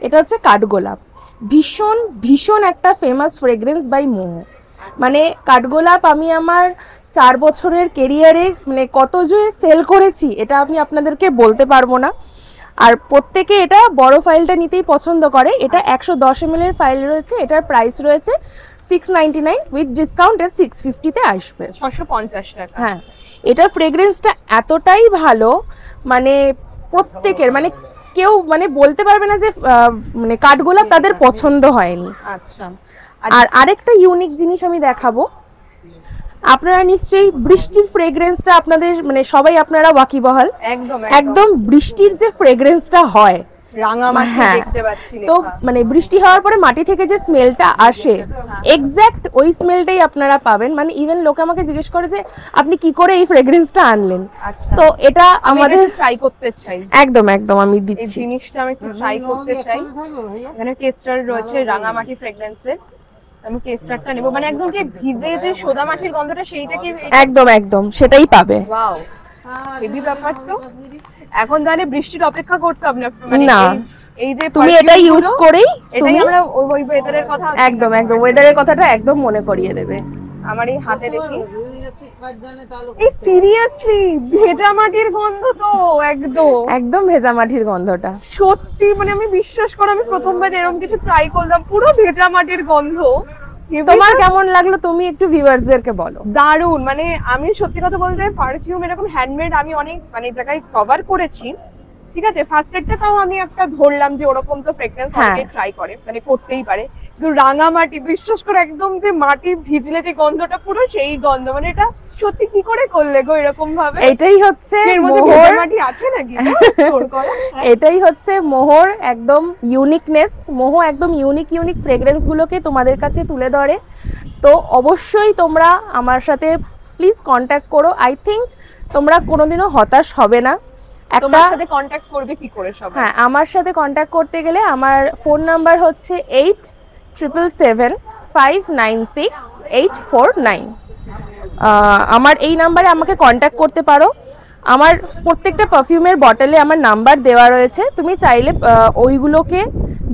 এটা হচ্ছে কাঠগোলাপ। ভীষণ ভীষণ একটা ফেমাস ফ্রেগরেন্স বাই মোহ। মানে কাঠগোলাপ আমি আমার 4 বছরের কেরিয়ারে মানে কত যে সেল করেছি এটা আমি আপনাদেরকে বলতে পারবো না। আর প্রত্যেকে এটা বড় ফাইলটা নিতেই পছন্দ করে। এটা 110 ml এর ফাইল রয়েছে, এটার প্রাইস রয়েছে 699, উইথ ডিসকাউন্ট এর 650-তে আসবে, 650 টাকা। হ্যাঁ, এটার ফ্রেগরেন্সটা এতটাই ভালো, মানে প্রত্যেকের মানে কেউ মানে বলতে পারবে না যে মানে কাঠগোলাপ তাদের পছন্দ হয়নি। আচ্ছা, আর আরেকটা ইউনিক জিনিস আমি দেখাবো। আপনারা নিশ্চয়ই বৃষ্টির ফ্রেগরেন্সটা আপনাদের মানে সবাই আপনারা ওয়াকিবহাল, একদম বৃষ্টির যে ফ্রেগরেন্সটা হয় রাঙামাটি হ্যাঁ, দেখতে পাচ্ছি তো মানে বৃষ্টি হওয়ার পরে মাটি থেকে যে স্মেলটা আসে এক্স্যাক্ট ওই স্মেলটাই আপনারা পাবেন। মানে ইভেন লোকে আমাকে জিজ্ঞেস করে যে আপনি কি করে এই ফ্রেগরেন্সটা আনলেন। তো এটা আমাদের ট্রাই করতে চাই। একদম একদম আমি এই দিচ্ছি। জিনিসটা আমি একটু ট্রাই করতে চাই। এখানে টেস্টার রয়েছে রাঙামাটি ফ্রেগরেন্সের, আমি টেস্টারটা নেব। মানে একদম কি ভিজে যে সোদা মাটির গন্ধটা সেইটা কি? একদম একদম সেটাই পাবে। ওয়াও, হেভি ব্যাপার তো। এখন তাহলে বৃষ্টির অপেক্ষা করতে হবে না, এই যে তুমি এটা ইউজ করেই এটাই আমরা ওই ওয়েদারের কথা একদম একদম ওয়েদারের কথাটা একদম মনে করিয়ে দেবে। আমার এই হাতে দেখি, এই সিরিয়াসলি ভেজা মাটির গন্ধ তো একদম একদম ভেজা মাটির গন্ধটা। সত্যি মানে আমি বিশ্বাস করো আমি প্রথমবার এরকম কিছু ট্রাই করলাম, পুরো ভেজা মাটির গন্ধ। তোমার কেমন লাগলো তুমি একটু ভিউয়ার্সদেরকে বলো। দারুণ, মানে আমি সত্যি কথা বলতে পারফিউম এরকম হ্যান্ডমেড আমি অনেক মানে জায়গায় কভার করেছি, ঠিক আছে। ফার্স্ট এডটা তাও আমি একটা ধরলাম যে ওরকম তো ফ্রেগরেন্স অনেকে ট্রাই করে, মানে করতেই পারে, কিন্তু রাঙামাটি বিশ্বাস করে একদম যে মাটি ভিজলে যে গন্ধটা পুরো সেই গন্ধ, মানে এটা সত্যি কি করে করলে গো এরকম ভাবে? এটাই হচ্ছে এর মধ্যে মোহর, ভেজা মাটি আছে নাকি স্টোর করা? এটাই হচ্ছে মোহর একদম ইউনিকনেস। মোহ একদম ইউনিক ইউনিক ফ্রেগরেন্স গুলোকে তোমাদের কাছে তুলে ধরে। তো অবশ্যই তোমরা আমার সাথে প্লিজ কন্ট্যাক্ট করো। আই থিঙ্ক তোমরা কোনোদিনও হতাশ হবে না। তোমার সাথে কন্ট্যাক্ট করবে কি করে সবাই? হ্যাঁ, আমার সাথে কন্ট্যাক্ট করতে গেলে আমার ফোন নাম্বার হচ্ছে 8777596849। আমার এই নাম্বারে আমাকে কন্ট্যাক্ট করতে পারো। আমার প্রত্যেকটা পারফিউমের বটলে আমার নাম্বার দেওয়া রয়েছে, তুমি চাইলে ওইগুলোকে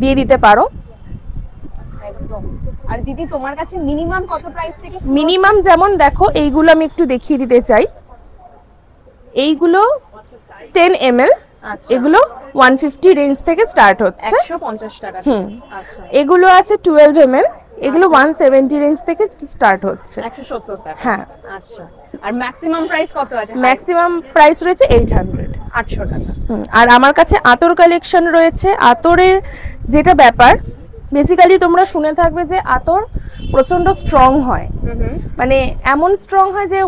দিয়ে দিতে পারো। একদম। আর দিদি তোমার কাছে মিনিমাম কত প্রাইস থেকে? মিনিমাম যেমন দেখো, এইগুলো আমি একটু দেখিয়ে দিতে চাই। এইগুলো 10 ml, এগুলো 150 রেঞ্জ থেকে স্টার্ট হচ্ছে, 150 টাকা। আচ্ছা। এগুলো আছে 12 ml, এগুলো 170 রেঞ্জ থেকে স্টার্ট হচ্ছে, 170 টাকা। হ্যাঁ। আচ্ছা। আর ম্যাক্সিমাম প্রাইস কত আছে? ম্যাক্সিমাম প্রাইস রয়েছে 800 টাকা। আর আমার কাছে আতর কালেকশন রয়েছে। আতরের যেটা ব্যাপার, বেসিক্যালি তোমরা শুনে থাকবে যে আতর প্রচন্ড স্ট্রং হয়, মানে এমন স্ট্রং হয় যে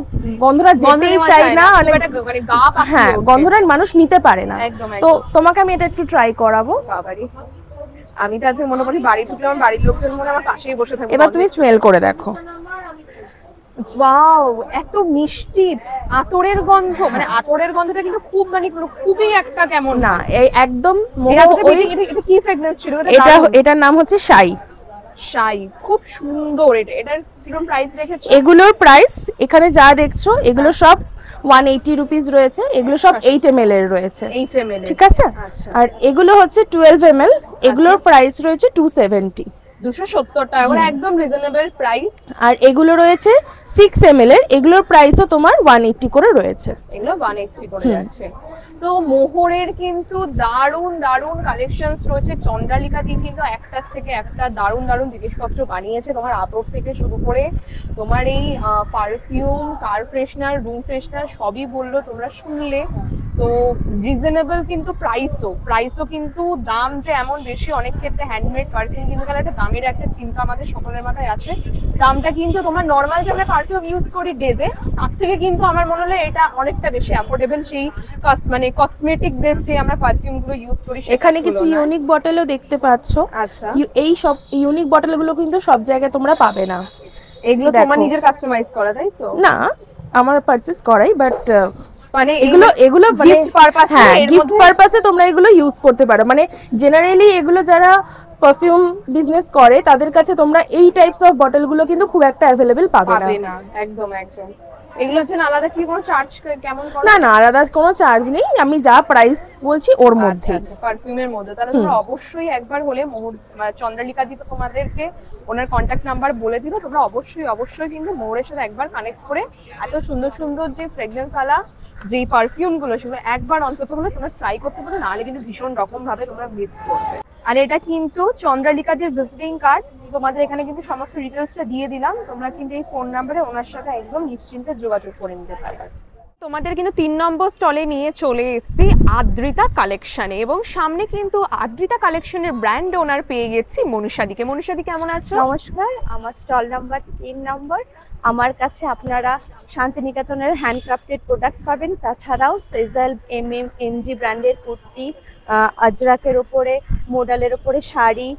গন্ধটা যেতেই চাই না, হ্যাঁ গন্ধটা মানুষ নিতে পারে না। তো তোমাকে আমি এটা একটু ট্রাই করাবো। আমি তো আজকে মনে করি বাড়ি থেকে আমার বাড়ির লোকজন মনে আমার পাশেই বসে থাকবে। এবার তুমি স্মেল করে দেখো। ওয়াও, এত মিষ্টি আতরের গন্ধ, মানে আতরের গন্ধটা কিন্তু খুব মানে খুবই একটা কেমন না, এই একদম এটা কি ফ্রেগনেন্স ছিল? এটার নাম হচ্ছে শাই। শাই, খুব সুন্দর। এটার কিরকম প্রাইস রেখেছো? এগুলোর প্রাইস এখানে যা দেখছো এগুলো সব 180 রুপিস রয়েছে, এগুলো সব 8 ml এর রয়েছে, 8 ml, ঠিক আছে। আর এগুলো হচ্ছে 12 ml, এগুলোর প্রাইস রয়েছে 270 টাকা করে, একদম রিজনেবল প্রাইস। আর এগুলো রয়েছে 6 ml এর, এগুলোর প্রাইসও তোমার 180 করে রয়েছে, এগুলো 180 করে আছে। তো মোহরের কিন্তু দারুণ দারুণ কালেকশনস রয়েছে। চন্দ্রালিকা দি কিন্তু একটার থেকে একটা দারুণ দারুণ জিনিসপত্র বানিয়েছে, তোমার আতর থেকে শুরু করে তোমার এই পারফিউম, কার ফ্রেশনার, রুম ফ্রেশনার সবই বললো, তোমরা শুনলে। তো রিজনেবল কিন্তু প্রাইসও কিন্তু, দাম যে এমন বেশি অনেক ক্ষেত্রে হ্যান্ডমেড পারফিউম কিন্তু একটা দামের একটা চিন্তা আমাদের সকলের মাথায় আছে। দামটা কিন্তু তোমার নর্মাল যে আমরা পারফিউম ইউজ করি ডেজে, তার থেকে কিন্তু আমার মনে হলো এটা অনেকটা বেশি অ্যাফোর্ডেবল। সেই মানে কসমেটিক বেস যে আমরা পারফিউম গুলো ইউজ করি, এখানে কিছু ইউনিক বটলও দেখতে পাচ্ছ। আচ্ছা, এই সব ইউনিক বটলগুলো কিন্তু সব জায়গায় তোমরা পাবে না। এগুলো তোমার নিজের কাস্টমাইজ করা, তাই তো? না, আমার পারচেজ করাই, বাট মানে এগুলো মানে গিফট পারপাসে, হ্যাঁ গিফট পারপাসে তোমরা এগুলো ইউজ করতে পারো। মানে জেনারেলি এগুলো যারা পারফিউম বিজনেস করে তাদের কাছে তোমরা এই টাইপস অফ বটলগুলো কিন্তু খুব একটা অ্যাভেলেবল পাবে না। একদম একদম। এগুলোর জন্য আলাদা কি কোনো চার্জ কেমন করে? না, আলাদা কোনো চার্জ নেই, আমি যা প্রাইস বলছি ওর মধ্যে, পারফিউমের মধ্যে। তাহলে তোমরা অবশ্যই একবার হলে চন্দ্রালিকা দি তোমাদেরকে ওনার কন্ট্যাক্ট নাম্বার বলে দিল, তোমরা অবশ্যই কিন্তু মোহরের সাথে একবার কানেক্ট করে এত সুন্দর সুন্দর যে ফ্রেগরেন্স আলা যে পারফিউম গুলো সেগুলো একবার অন্তত হলে তোমরা ট্রাই করতে পারো, নাহলে কিন্তু ভীষণ রকম ভাবে তোমরা মিস করবে। আর এটা কিন্তু চন্দ্রালিকা দির ভিজিটিং কার্ড, তোমাদের এখানে কিন্তু সমস্ত ডিটেলসটা দিয়ে দিলাম, তোমরা কিন্তু এই ফোন নাম্বারে ওনার সাথে একদম নিশ্চিন্তে যোগাযোগ করে নিতে পারবে। তোমাদের কিন্তু 3 নম্বর স্টলে নিয়ে চলে এসেছি আদ্রিতা কালেকশনে, এবং সামনে কিন্তু আদ্রিতা কালেকশনের ব্র্যান্ড ওনার পেয়ে গেছি মনীষাদিকে। মনীষাদি কেমন আছো? নমস্কার, আমার স্টল নাম্বার 3 নম্বর। আমার কাছে আপনারা শান্তিনিকেতনের হ্যান্ডক্রাফটেড প্রোডাক্ট পাবেন, তাছাড়াও সেজাল এমজি ব্র্যান্ডের কুর্তি, আজরাকের ওপরে, মোডালের ওপরে শাড়ি,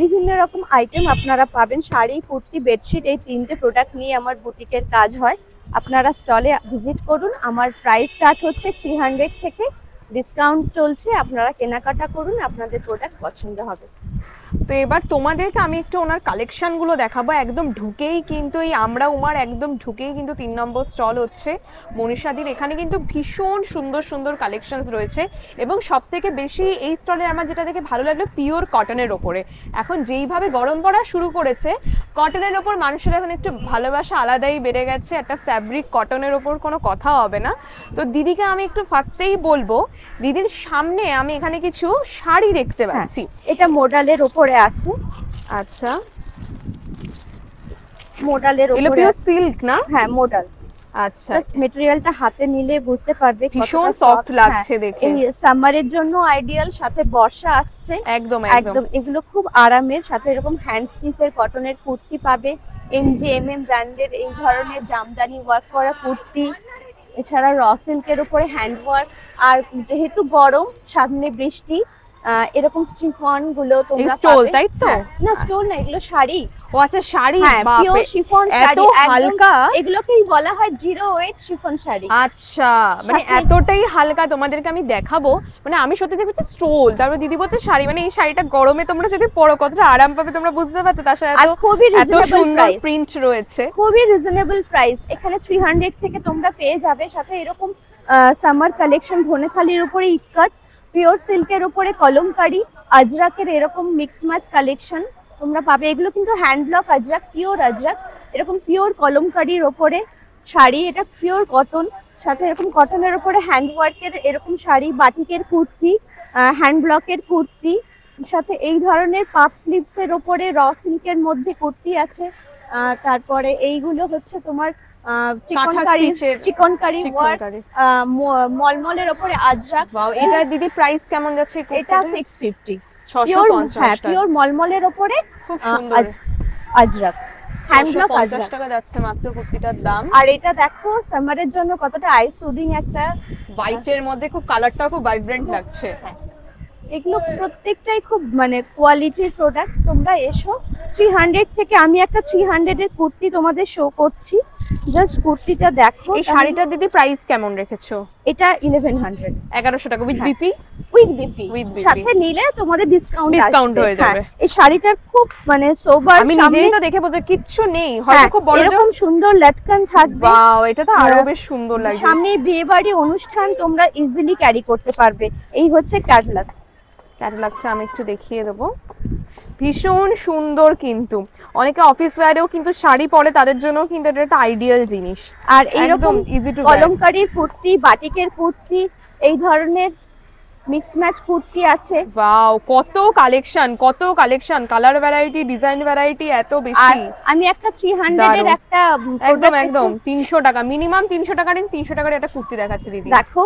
বিভিন্ন রকম আইটেম আপনারা পাবেন। শাড়ি, কুর্তি, বেডশিট, এই 3টে প্রোডাক্ট নিয়ে আমার বুটিকের কাজ হয়। আপনারা স্টলে ভিজিট করুন। আমার প্রাইস স্টার্ট হচ্ছে 300 থেকে, ডিসকাউন্ট চলছে, আপনারা কেনাকাটা করুন, আপনাদের প্রোডাক্ট পছন্দ হবে। তো এবার তোমাদেরকে আমি একটু ওনার কালেকশনগুলো দেখাবো। একদম ঢুকেই কিন্তু এই আমরা উমার একদম ঢুকেই কিন্তু 3 নম্বর স্টল হচ্ছে মনীষাদির। এখানে কিন্তু ভীষণ সুন্দর সুন্দর কালেকশনস রয়েছে এবং সব থেকে বেশি এই স্টলে আমার যেটা দেখে ভালো লাগলো পিওর কটনের ওপরে। এখন যেইভাবে গরম পড়া শুরু করেছে কটনের ওপর মানুষের এখন একটু ভালোবাসা আলাদাই বেড়ে গেছে, একটা ফ্যাব্রিক কটনের ওপর কোনো কথা হবে না। তো দিদিকে আমি একটু ফার্স্টেই বলবো, দিদির সামনে আমি এখানে কিছু শাড়ি দেখতে পাচ্ছি। এটা মোডালের উপরে আছে। আচ্ছা, মোডালের এগুলো উপরে পিওর সিল্ক না? হ্যাঁ মোডাল। আচ্ছা, জাস্ট মেটেরিয়ালটা হাতে নিলে বুঝতে পারবে ভীষণ সফট লাগছে দেখে। এই সামারের জন্য আইডিয়াল, সাথে বর্ষা আসছে। একদম একদম এগুলো খুব আরামের, সাথে এরকম হ্যান্ড স্টিচের কটনের কুর্তি পাবে, এমজিএমএম ব্র্যান্ডের এই ধরনের জামদানি ওয়ার্ক করা কুর্তি, এছাড়া র সিল্কের উপরে হ্যান্ড ওয়ার্ক। আর যেহেতু গরম, সামনে বৃষ্টি, এরকম শিফন গুলো তোমরা স্টোল, পাবে। তাই তো? না স্টোল না, এগুলো শাড়ি। ও আচ্ছা, শাড়ি, পিওর শিফন এত শাড়ি, হালকা। এগুলোকেই বলা হয় জিরো ওয়েট শিফন শাড়ি। আচ্ছা, মানে এতটাই হালকা। তোমাদেরকে আমি দেখাবো, মানে আমি সত্যি দেখছি স্টোল, তারপর দিদি বলছে শাড়ি, মানে এই শাড়িটা গরমে তোমরা যদি পরো কতটা আরাম পাবে তোমরা বুঝতে পারছো। তার সাথে এত সুন্দর প্রিন্ট রয়েছে, খুবই রিজনেবল প্রাইস। এখানে 300 থেকে তোমরা পেয়ে যাবে। সাথে এরকম সামার কালেকশন ধনেখালির উপরে ইক্কত, পিওর সিল্কের উপরে কলমকারি, আজরাকের এরকম মিক্সড ম্যাচ কালেকশন তোমরা পাবে। এগুলো কিন্তু hand block Ajrak, pure Ajrak, এরকম পিওর কলমকারির ওপরে শাড়ি। এটা পিওর কটন, সাথে এরকম কটনের ওপরে হ্যান্ড ওয়ার্কের এরকম শাড়ি, বাটিকের কুর্তি, হ্যান্ড ব্লকের কুর্তি, সাথে এই ধরনের পাপ স্লিভসের ওপরে র সিল্কের মধ্যে কুর্তি আছে। তারপরে এইগুলো হচ্ছে তোমার চিকনকারি ওয়ার্ক, মলমলের ওপরে আজরাক। এটা দিদি প্রাইস কেমন যাচ্ছে? এটা 650, 650 হ্যাঁ পিওর মলমলের ওপরে খুব সুন্দর আজরাক, হ্যান্ড ব্লক 50 টাকা যাচ্ছে মাত্র কুর্তিটার দাম। আর এটা দেখো সামারের জন্য কতটা আই সুদিং, একটা হোয়াইটের মধ্যে খুব কালারটাও খুব ভাইব্রেন্ট লাগছে। এগুলো প্রত্যেকটাই খুব মানে কোয়ালিটির প্রোডাক্ট। তোমরা এসো। 300 থেকে আমি একটা 300 এর কুর্তি তোমাদের শো করছি, জাস্ট কুর্তিটা দেখো। এই শাড়িটার দিদি প্রাইস কেমন রেখেছো? এটা 1100, 1100 টাকা উইথ বিপি। উইথ বিপি সাথে নিলে তোমাদের ডিসকাউন্ট হয়ে যাবে। এই শাড়িটার খুব মানে সোবার, আমি নিজেই তো দেখে বলছি কিচ্ছু নেই, হয়তো খুব বড় এরকম সুন্দর লটকান থাকবে। ওয়াও, এটা তো আরো বেশ সুন্দর লাগছে। সামনে বিয়ে বাড়ি অনুষ্ঠান তোমরা ইজিলি ক্যারি করতে পারবে। এই হচ্ছে ক্যাটালগ। ক্যাটালগটা আমি একটু দেখিয়ে দেবো। ভীষণ সুন্দর, কিন্তু অনেকে অফিস ওয়্যারেও কিন্তু শাড়ি পরে, তাদের জন্য কিন্তু এটা একটা আইডিয়াল জিনিস। আর এইরকম ইজি টু কলমকারীর কুর্তি, বাটিকের কুর্তি, এই ধরনের মিক্সড ম্যাচ কুর্তি আছে। ওয়াও, কত collection, colour variety, design variety এত বেশি। আমি একটা 300 এর একটা একদম 300 টাকা মিনিমাম, 300 টাকার 300 টাকার একটা কুর্তি দেখাচ্ছে দিদি। দেখো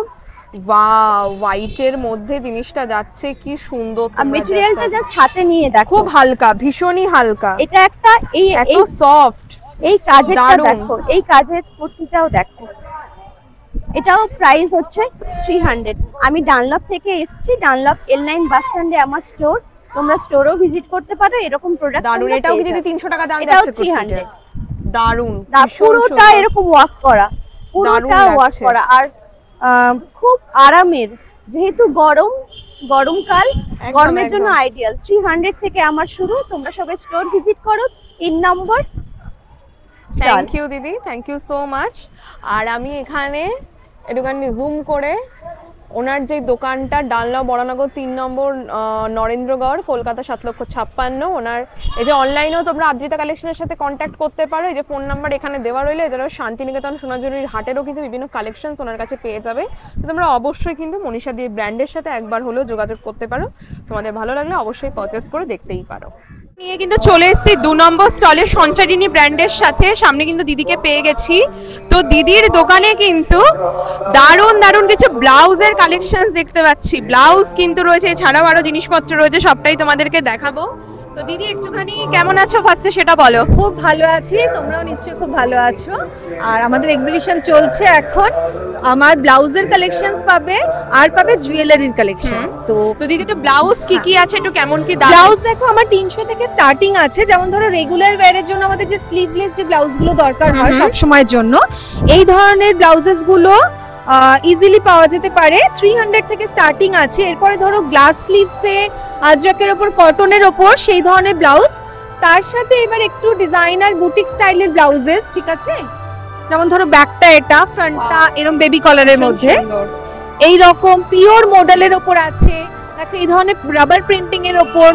ওয়াও, হোয়াইটের মধ্যে জিনিসটা যাচ্ছে, কি সুন্দর। ম্যাটেরিয়ালটা জাস্ট হাতে নিয়ে দেখো, খুব হালকা, ভীষণই হালকা। এটা একটা এই এত সফট। এই কাজেরটা দেখো, এই কাজের কুর্তিটাও দেখো। এটাও প্রাইস হচ্ছে 300। আমি ডানলপ থেকে এসেছি, ডানলপ L9 বাস স্ট্যান্ডে আমার স্টোর। তোমরা স্টোরও ভিজিট করতে পারো। এরকম প্রোডাক্ট দারুন। এটাও কি যদি 300 টাকা দাম যাচ্ছে? 300। দারুন, পুরোটা এরকম ওয়ার্ক করা, পুরোটা ওয়ার্ক করা, আর খুব আরামের। যেহেতু গরমকাল, গরমের জন্য আইডিয়াল। 300 থেকে আমার শুরু। তোমরা সবাই স্টোর ভিজিট করো, 3 নম্বর। থ্যাংক ইউ দিদি, থ্যাংক ইউ সো মাচ। আর আমি এখানে একটুখানি জুম করে ওনার যে দোকানটা, ডানলপ বরানগর 3 নম্বর, নরেন্দ্রগড়, কলকাতা 7,56,000। ওনার এই যে অনলাইনেও তোমরা আদ্রিতা কালেকশনের সাথে কন্ট্যাক্ট করতে পারো। এই যে ফোন নাম্বার এখানে দেওয়া রইলে, এছাড়াও শান্তিনিকেতন, সোনাঝুরির হাটেরও কিন্তু বিভিন্ন কালেকশনস ওনার কাছে পেয়ে যাবে। তো তোমরা অবশ্যই কিন্তু মনীষাদি ব্র্যান্ডের সাথে একবার হলেও যোগাযোগ করতে পারো। তোমাদের ভালো লাগলে অবশ্যই পারচেস করে দেখতেই পারো। নিয়ে কিন্তু চলে এসেছি 2 নম্বর স্টলে সঞ্চারিনী ব্র্যান্ডের সাথে। সামনে কিন্তু দিদিকে পেয়ে গেছি। তো দিদির দোকানে কিন্তু দারুণ কিছু ব্লাউজের কালেকশনস দেখতে পাচ্ছি। ব্লাউজ কিন্তু রয়েছে, এছাড়াও আরো জিনিসপত্র রয়েছে, সবটাই তোমাদেরকে দেখাবো। তো দিদি একটুখানি কেমন আছো ফার্স্টে সেটা বলো। খুব ভালো আছি, তোমরাও নিশ্চয়ই খুব ভালো আছো। আর আমাদের এক্সিবিশন চলছে এখন। আমার ব্লাউজের কালেকশনস পাবে, আর পাবে জুয়েলারির কালেকশনস। তো দিদি একটু ব্লাউজ কি আছে, একটু কেমন কি দাম? ব্লাউজ দেখো, আমার 300 থেকে স্টার্টিং আছে। যেমন ধরো রেগুলার ওয়্যারের জন্য আমাদের যে স্লিভলেস যে ব্লাউজগুলো দরকার হয় সব সময়ের জন্য, এই ধরনের ব্লাউজেস গুলো ইজিলি পাওয়া যেতে পারে। 300 থেকে স্টার্টিং আছে। এরপরে ধরো গ্লাস স্লিভসে আজরাকের ওপর কটনের ওপর সেই ধরনের ব্লাউজ, তার সাথে এবার একটু ডিজাইনার বুটিক স্টাইলের ব্লাউজেস, ঠিক আছে, যেমন ধরো ব্যাকটা এটা, ফ্রন্টটা এরকম বেবি কলারের মধ্যে, এই রকম পিওর মডেলের ওপর আছে। দেখো এই ধরনের রাবার প্রিন্টিং এর ওপর,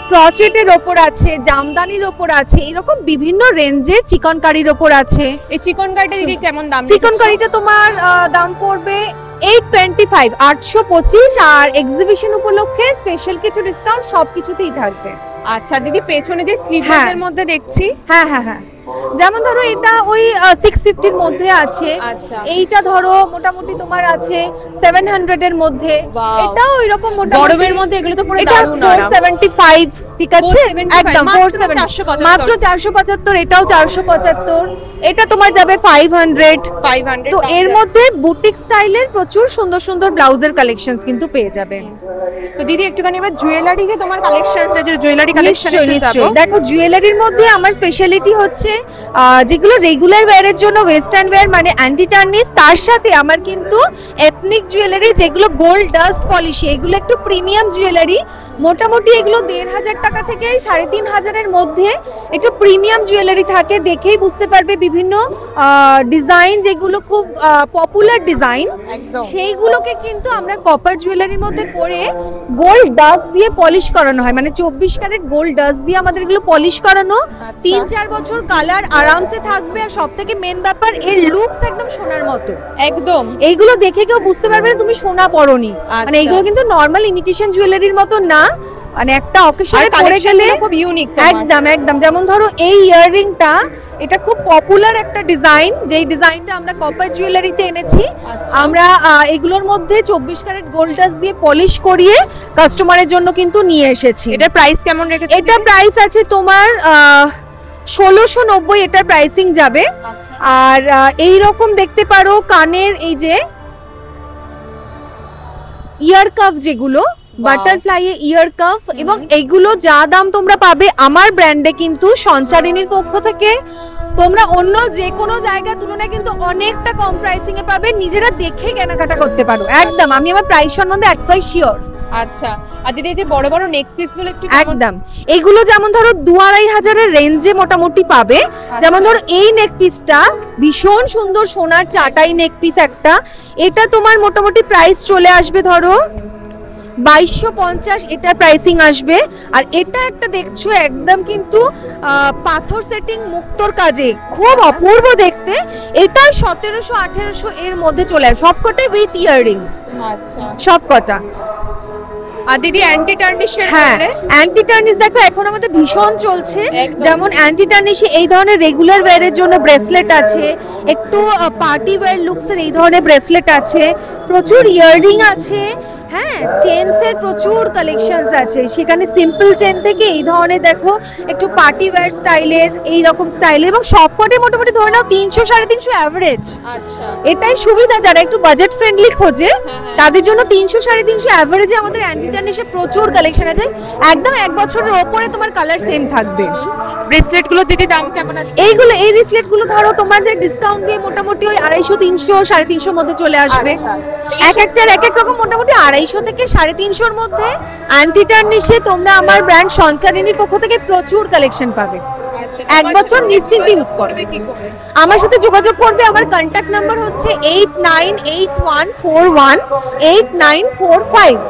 ক্রচেটের ওপর আছে, জামদানির ওপর আছে, এরকম বিভিন্ন রেঞ্জের চিকনকারির ওপর আছে। এই চিকনকারিটা দিদি কেমন দাম? চিকনকারিটা তোমার দাম পড়বে 825, 825, আর এক্সিবিশন উপলক্ষে স্পেশাল কিছু ডিসকাউন্ট সবকিছুতেই থাকবে। আচ্ছা দিদি, পেছনে যে স্লিভলেসের মধ্যে দেখছি, হ্যাঁ হ্যাঁ হ্যাঁ, যেমন ধরো এটা ওই 650 এর মধ্যে আছে। আচ্ছা, এইটা ধরো মোটামুটি তোমার আছে 700 এর মধ্যে। এটাও এরকম মোটামুটি গরমের মধ্যে এগুলো তো পুরো এটা দারুণ আরাম। 475, ঠিক আছে, 475, একদম মাত্র 475, 475, মাত্র 475, এটাও 475, এটা তোমার যাবে 500। 500। তো এর মধ্যে বুটিক স্টাইলের প্রচুর সুন্দর সুন্দর ব্লাউজের কালেকশনস কিন্তু পেয়ে যাবেন। তো দিদি একটুখানি এবার জুয়েলারি কে তোমার কালেকশন, জুয়েলারি কালেকশন দেখো জুয়েলারির মধ্যে আমার স্পেশালিটি হচ্ছে যেগুলো রেগুলার ওয়্যারের জন্য ওয়েস্টার্ন ওয়্যার মানে অ্যান্টি টার্নিশ, তার সাথে আমার কিন্তু এথনিক জুয়েলারি যেগুলো গোল্ড ডাস্ট পলিশ, এগুলো একটু প্রিমিয়াম জুয়েলারি। মোটামুটি এগুলো 1500 টাকা থেকে 3500 এর মধ্যে একটু প্রিমিয়াম জুয়েলারি থাকে। দেখেই বুঝতে পারবে বিভিন্ন ডিজাইন যেগুলো খুব পপুলার ডিজাইন, সেইগুলোকে কিন্তু আমরা কপার জুয়েলারির মধ্যে করে গোল্ড ডাস্ট দিয়ে পলিশ করানো হয়, মানে 24 ক্যারেট গোল্ড ডাস্ট দিয়ে আমাদের এগুলো পলিশ করানো। 3-4 বছর কালার আরামসে থাকবে। আর সব থেকে মেন ব্যাপার, এর লুকস একদম সোনার মতো, একদম। এইগুলো দেখে কেউ বুঝতে পারবে না তুমি সোনা পরনি। মানে এগুলো কিন্তু নরমাল ইমিটেশন জুয়েলারির মতো না, মানে একটা অকেশনে পরে গেলে খুব ইউনিক। একদম একদম। যেমন ধরো এই ইয়াররিংটা, এটা খুব পপুলার একটা ডিজাইন, যেই ডিজাইনটা আমরা কপার জুয়েলারিতে এনেছি। আমরা এগুলোর মধ্যে 24 ক্যারেট গোল্ড ডাস্ট দিয়ে পলিশ করিয়ে কাস্টমারের জন্য কিন্তু নিয়ে এসেছি। এটার প্রাইস কেমন রেখেছো? এটা প্রাইস আছে তোমার 1690, এটার প্রাইসিং যাবে। আর এই রকম দেখতে পারো কানের এই যে ইয়ার কাফ, যেগুলো বাটারফ্লাই ইয়ার কাফ, এবং এইগুলো যা দাম তোমরা পাবে আমার ব্র্যান্ডে কিন্তু সঞ্চারিনীর পক্ষ থেকে তোমরা অন্য যে কোনো জায়গার তুলনায় কিন্তু অনেকটা কম প্রাইসিং এ পাবে। নিজেরা দেখে কেনাকাটা করতে পারো। একদম, আমি আমার প্রাইস সম্বন্ধে একদম শিওর। আচ্ছা, আর দিদি এই যে বড় বড় নেক পিস গুলো একটু একদম, এগুলো যেমন ধরো 2-2500 এর রেঞ্জে মোটামুটি পাবে। যেমন ধরো এই নেক পিসটা ভীষণ সুন্দর সোনার চাটাই নেক পিস একটা, এটা তোমার মোটামুটি প্রাইস চলে আসবে ধরো 2250, এটার প্রাইসিং আসবে। আর এটা একটা দেখছো একদম কিন্তু পাথর সেটিং মুক্তোর কাজে, খুব অপূর্ব দেখতে। এটা 1700-1800 এর মধ্যে চলে আসবে, সবকটাই উইথ ইয়াররিং। আচ্ছা, সবকটা। আর দিদি অ্যান্টি টার্নিশের, হ্যাঁ অ্যান্টি টার্নিশ দেখো এখন আমাদের ভীষণ চলছে। যেমন অ্যান্টি টার্নিশে এই ধরনের রেগুলার ওয়্যারের জন্য ব্রেসলেট আছে, একটু পার্টি ওয়্যার লুকসের এই ধরনের ব্রেসলেট আছে, প্রচুর ইয়াররিং আছে, হ্যাঁ চেনসের প্রচুর কালেকশনস আছে। সেখানে সিম্পল চেন থেকে এই ধরনের দেখো একটু পার্টি ওয়্যার স্টাইলের, এই রকম স্টাইলের, এবং সবকটাই মোটামুটি ধরে নাও 300-350 অ্যাভারেজ। আচ্ছা, এটাই সুবিধা যারা একটু বাজেট ফ্রেন্ডলি খোঁজে তাদের জন্য 300-350 অ্যাভারেজে আমাদের অ্যান্টি টার্নিশে প্রচুর কালেকশন আছে। একদম 1 বছরের ওপরে তোমার কালার সেম থাকবে। ব্রেসলেট গুলো দিদি দাম কেমন আছে? এইগুলো এই ব্রেসলেট গুলো ধরো তোমাদের ডিসকাউন্ট দিয়ে মোটামুটি ওই 250-300-350 মধ্যে চলে আসবে। এক একটার এক এক রকম, মোটামুটি 250 থেকে 350 মধ্যে। অ্যান্টি টার্নিশে তোমরা আমার ব্র্যান্ড সঞ্চারিনীর পক্ষ থেকে প্রচুর কালেকশন পাবে। 1 বছর নিশ্চিন্তে ইউজ করবে। আমার সাথে যোগাযোগ করবে। আমার কন্ট্যাক্ট নাম্বার হচ্ছে 898141 8945,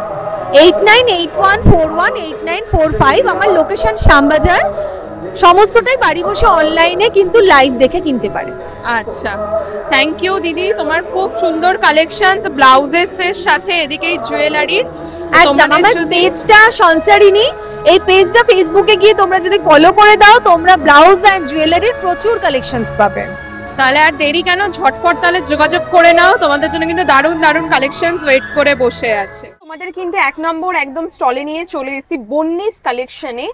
8981418945। আমার লোকেশন শ্যামবাজার। সমস্তটাই বাড়ি বসে অনলাইনে কিন্তু লাইভ দেখে কিনতে পারে। আচ্ছা, থ্যাংক ইউ দিদি, তোমার খুব সুন্দর কালেকশনস ব্লাউজেস এর সাথে এদিকে জুয়েলারির। একদম, আমার পেজটা সঞ্চারিনী, এই পেজটা ফেসবুকে গিয়ে তোমরা যদি ফলো করে দাও, তোমরা ব্লাউজ এন্ড জুয়েলারির প্রচুর কালেকশনস পাবে। তাহলে আর দেরি কেন, ঝটফট তাহলে যোগাযোগ করে নাও, তোমাদের জন্য কিন্তু দারুণ দারুণ কালেকশনস ওয়েট করে বসে আছে। তোমাদের কিন্তু 1 নম্বর একদম স্টলে নিয়ে চলে এসেছি বন্নিস কালেকশনে,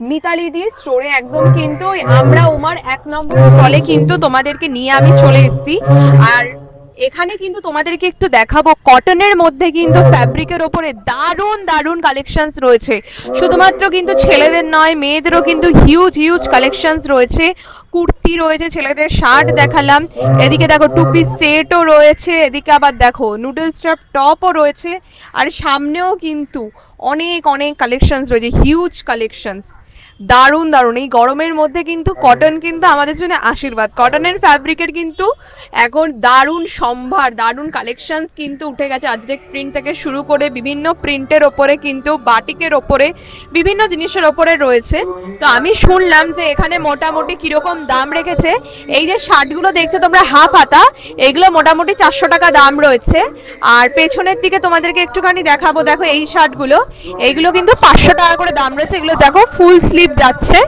মিতালি দির স্টোরে। একদম কিন্তু আমরা উমার 1 নম্বর স্টলে কিন্তু তোমাদেরকে নিয়ে আমি চলে এসেছি। আর এখানে কিন্তু তোমাদেরকে একটু দেখাবো কটনের মধ্যে কিন্তু ফ্যাব্রিকের ওপরে দারুণ দারুণ কালেকশনস রয়েছে। শুধুমাত্র কিন্তু ছেলেদের নয়, মেয়েদেরও কিন্তু হিউজ হিউজ কালেকশনস রয়েছে। কুর্তি রয়েছে, ছেলেদের শার্ট দেখালাম, এদিকে দেখো টু পিস সেটও রয়েছে, এদিকে আবার দেখো নুডল স্ট্র্যাপ টপও রয়েছে, আর সামনেও কিন্তু অনেক অনেক কালেকশনস রয়েছে, হিউজ কালেকশনস। দারুণ দারুণ, এই গরমের মধ্যে কিন্তু কটন কিন্তু আমাদের জন্য আশীর্বাদ। কটনের ফ্যাব্রিকের কিন্তু এখন দারুণ সম্ভার, দারুণ কালেকশনস কিন্তু উঠে গেছে। আজরেক প্রিন্ট থেকে শুরু করে বিভিন্ন প্রিন্টের ওপরে কিন্তু বাটিকের ওপরে বিভিন্ন জিনিসের ওপরে রয়েছে। তো আমি শুনলাম যে এখানে মোটামুটি কিরকম দাম রেখেছে। এই যে শার্টগুলো দেখছো তোমরা হাফ হাতা, এগুলো মোটামুটি 400 টাকা দাম রয়েছে। আর পেছনের দিকে তোমাদেরকে একটুখানি দেখাবো, দেখো এই শার্টগুলো, এইগুলো কিন্তু 500 টাকা করে দাম রয়েছে। এগুলো দেখো ফুল স্লিভ যাচ্ছে।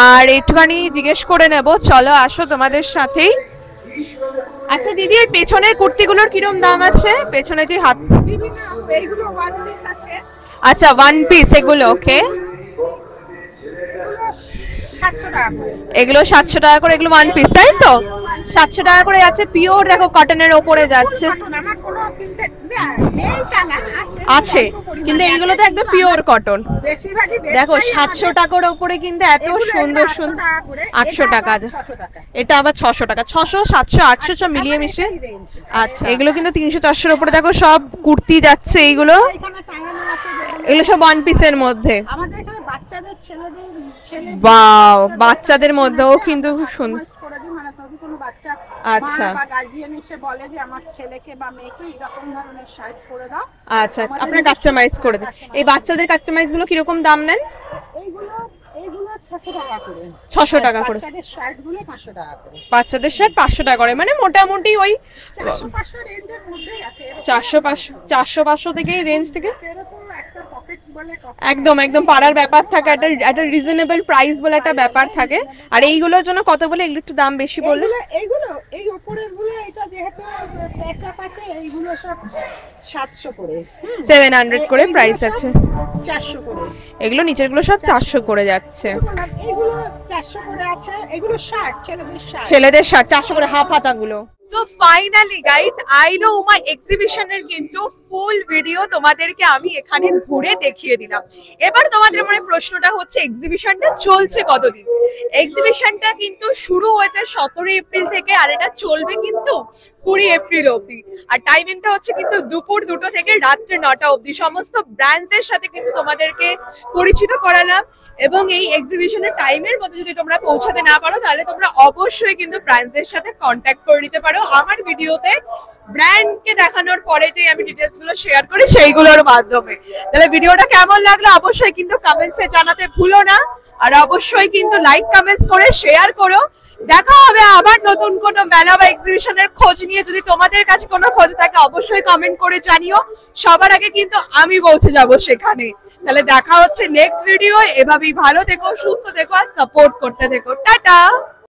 আর একটুখানি জিজ্ঞেস করে নেব, চলো আসো তোমাদের সাথেই। আচ্ছা দিদি, এই পেছনের কুর্তিগুলোর কিরম দাম আছে? পেছনে যে হাত, এইগুলো ওয়ান পিস আছে, আচ্ছা ওয়ান পিস এগুলো, ওকে, এগুলো 700 টাকা করে। এগুলো 700 টাকা করে, এগুলো ওয়ান পিস তাই তো? 700 টাকা করে যাচ্ছে, পিওর দেখো কটনের ওপরে যাচ্ছে। আমার কোনো ফিল্টার নেই তা না, আছে কিন্তু এইগুলো তো একদম পিওর কটন। বেশিরভাগই দেখো 700 টাকার উপরে কিন্তু এত সুন্দর সুন্দর। 800 টাকা, এটা আবার 600 টাকা, 600 700 800 সব মিলিয়ে মিশে। আচ্ছা এগুলো কিন্তু 300 400 উপরে দেখো সব কুর্তি যাচ্ছে। এইগুলো এখানে টাঙানো আছে, এগুলো সব ওয়ান পিসের মধ্যে। আমাদের এখানে বাচ্চাদের ছেলে বাও, বাচ্চাদের মধ্যেও কিন্তু খুব সুন্দর। করে দিই, মানে যদি কোনো বাচ্চা আচ্ছা বা গার্ডিয়ান এসে বলে যে আমার ছেলেকে বা মেয়েকে এরকম ধরনের শার্ট করে দাও, আচ্ছা আপনারা কাস্টমাইজ করে দেন। এই বাচ্চাদের কাস্টমাইজ গুলো কিরকম দাম নেন? এইগুলো 600 টাকা করে। 600 টাকা করে। বাচ্চাদের শার্ট গুলো 500 টাকা করে। বাচ্চাদের শার্ট 500 টাকা করে, মানে মোটামুটি ওই 400-500 রেঞ্জের মধ্যেই আছে। 400-500 থেকে রেঞ্জ থেকে এর তো একটা পকেট বলে একদম একদম পাড়ার ব্যাপার থাকে, একটা রিজনেবল প্রাইস বলে একটা ব্যাপার থাকে। আর এইগুলোর জন্য কত বলে? এগুলো একটু দাম বেশি বললে। এইগুলো এই উপরের গুলো, এটা যেহেতু প্যাচআপ আছে, এইগুলো সব 700 করে, 700 করে প্রাইস আছে, 400 করে। এগুলো নিচের গুলো সব 400 করে যাচ্ছে। এইগুলো 400 করে আছে, এগুলো শার্ট, ছেলেদের শার্ট 400 করে, হাফ হাতা গুলো। So finally guys, I know Uma এক্সিবিশনের কিন্তু ফুল ভিডিও তোমাদেরকে আমি এখানে ঘুরে দেখিয়ে দিলাম। এবার তোমাদের মনে প্রশ্নটা হচ্ছে, এক্সিবিশনটা চলছে কতদিন? এক্সিবিশনটা কিন্তু শুরু হয়েছে 17 এপ্রিল থেকে, আর এটা চলবে কিন্তু 20 এপ্রিল অবধি। আর টাইমিংটা হচ্ছে কিন্তু দুপুর 2টো থেকে রাত্রে 9টা অবধি। সমস্ত ব্র্যান্ডদের সাথে কিন্তু তোমাদেরকে পরিচিত করালাম। এবং এই এক্সিবিশনের টাইমের মধ্যে যদি তোমরা পৌঁছাতে না পারো, তাহলে তোমরা অবশ্যই কিন্তু ব্র্যান্ডদের সাথে কন্ট্যাক্ট করে নিতে পারো আমার ভিডিওতে। ব্র্যান্ডকে দেখানোর পরে যে আমি ডিটেলস গুলো শেয়ার করি সেইগুলোর মাধ্যমে। তাহলে ভিডিওটা কেমন লাগলো অবশ্যই কিন্তু কমেন্টসে জানাতে ভুলো না। আর অবশ্যই কিন্তু লাইক কমেন্টস করে শেয়ার করো। দেখা হবে আবার নতুন কোনো মেলা বা এক্সিবিশনের খোঁজ নিয়ে। যদি তোমাদের কাছে কোনো খোঁজ থাকে অবশ্যই কমেন্ট করে জানিও, সবার আগে কিন্তু আমি পৌঁছে যাব সেখানে। তাহলে দেখা হচ্ছে নেক্সট ভিডিও। এভাবেই ভালো থেকো, সুস্থ থেকো আর সাপোর্ট করতে থেকো। টাটা।